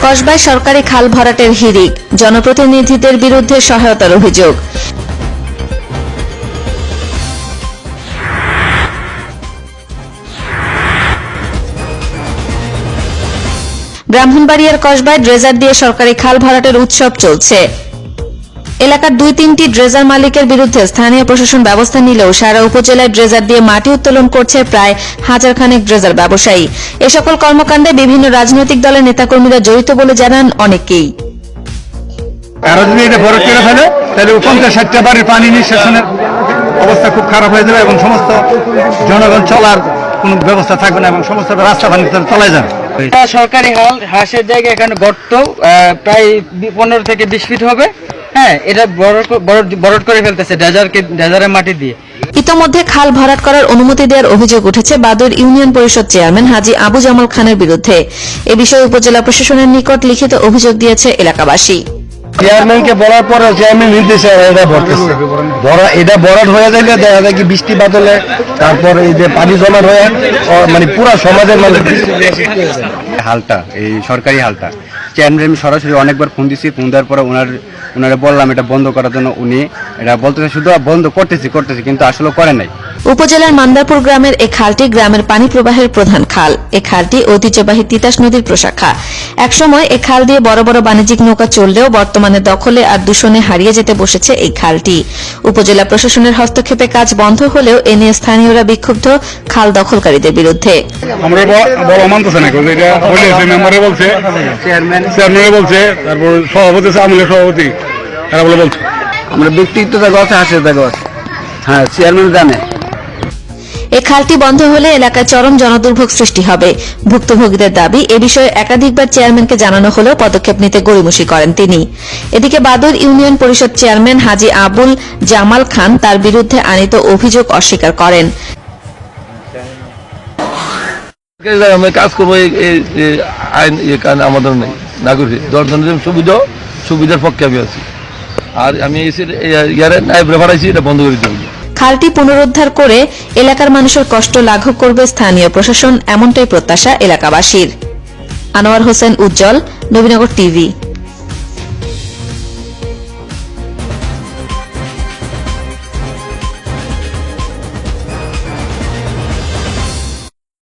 কসবায় সরকারি খাল ভরাটের হিড়িক, জনপ্রতিনিধিদের বিরুদ্ধে সহায়তার অভিযোগ। ব্রাহ্মণবাড়িয়ার কসবায় ড্রেজার দিয়ে সরকারি খাল ভরাটের উৎসব চলছে। এলাকার ২-৩টি ড্রেজার মালিকের বিরুদ্ধে স্থানীয় প্রশাসন ব্যবস্থা নিলেও সারা উপজেলায় ড্রেজার দিয়ে মাটি উত্তোলন করছে প্রায় ১০০০ খানেক ড্রেজার ব্যবসায়ী। এ সকল কর্মকাণ্ডে বিভিন্ন রাজনৈতিক দলের নেতাকর্মীরা জড়িত বলে জানান অনেকেই। যদি এটা ভরাট করে ফেলে তাহলে ৫০-৬০টা বাড়ির পানি নিষ্কাশনের অবস্থা খুব খারাপ হয়ে যাবে এবং সমস্ত জনগণ চলার কোনো ব্যবস্থা থাকবে না এবং সমস্ত রাস্তা পানি চলে যাবে। সরকারি হাঁসের জায়গায় এখানে গর্ত প্রায় ১৫ থেকে ২০ ফিট হবে। হ্যাঁ, এটা বরট করে ফেলতেছে ডেজারের মাটি দিয়ে। ইতোমধ্যে খাল ভরাট করার অনুমতি দেওয়ার অভিযোগ উঠেছে বাদুর ইউনিয়ন পরিষদ চেয়ারম্যান হাজী আবু জামাল খানের বিরুদ্ধে। এ বিষয়ে উপজেলা প্রশাসনের নিকট লিখিত অভিযোগ দিয়েছে এলাকাবাসী। চেয়ারম্যানকে বলার পরে চেয়ারম্যান নির্দেশে এটা ভরাট হয়ে গেলে দেখা যায় কি বৃষ্টি বাদলে তারপর এই যে পানি জমা হয়ে মানে পুরা সমাজের মানুষ হালটা এই সরকারি হালটা চেয়ারম্যান আমি সরাসরি অনেকবার ফোন দিছি। ফোন দেওয়ার পরে ওনারা বললাম এটা বন্ধ করার জন্য। উনি এটা বলতেছে শুধু বন্ধ করতেছি কিন্তু আসলে করে নাই। উপজেলার মান্দারপুর গ্রামের এই খালটি গ্রামের পানি প্রবাহের প্রধান খাল। এ খালটি ঐতিহ্যবাহী তিতাস নদীর প্রশাখা। একসময় এ খাল দিয়ে বড় বড় বাণিজ্যিক নৌকা চললেও বর্তমানে দখলে আর দূষণে হারিয়ে যেতে বসেছে এই খালটি। উপজেলা প্রশাসনের হস্তক্ষেপে কাজ বন্ধ হলেও এ নিয়ে স্থানীয়রা বিক্ষুব্ধ খাল দখলকারীদের বিরুদ্ধে। আমরা বড় মানতেছে না, এটা বলেছে মেম্বারে বলছে, চেয়ারম্যানে বলছে, তারপর সভাপতি আমলের সভাপতি এরা বলছে। আমরা ব্যক্তিগত জায়গা আছে হ্যাঁ, চেয়ারম্যান জানে। এ খালটি বন্ধ হলে এলাকায় চরম জনদুর্ভোগ সৃষ্টি হবে। ভুক্তভোগীদের দাবি, এ বিষয়ে একাধিকবার চেয়ারম্যানকে জানানো হলেও পদক্ষেপ নিতে গড়িমসি করেন তিনি। এদিকে বাদুর ইউনিয়ন পরিষদ চেয়ারম্যান হাজী আবুল জামাল খান তার বিরুদ্ধে আনীত অভিযোগ অস্বীকার করেন। কাজ করবো আইন আমাদের নেই, নাগরিক সুবিধার পক্ষে আমি আছি। আর আমি নাইব রেফার আইছি, এটা বন্ধ করে দিই। খালটি পুনরুদ্ধার করে এলাকার মানুষের কষ্ট লাঘব করবে স্থানীয় প্রশাসন, এমনটাই প্রত্যাশা এলাকাবাসীর। আনোয়ার হোসেন উজ্জ্বল, নবীনগর টিভি।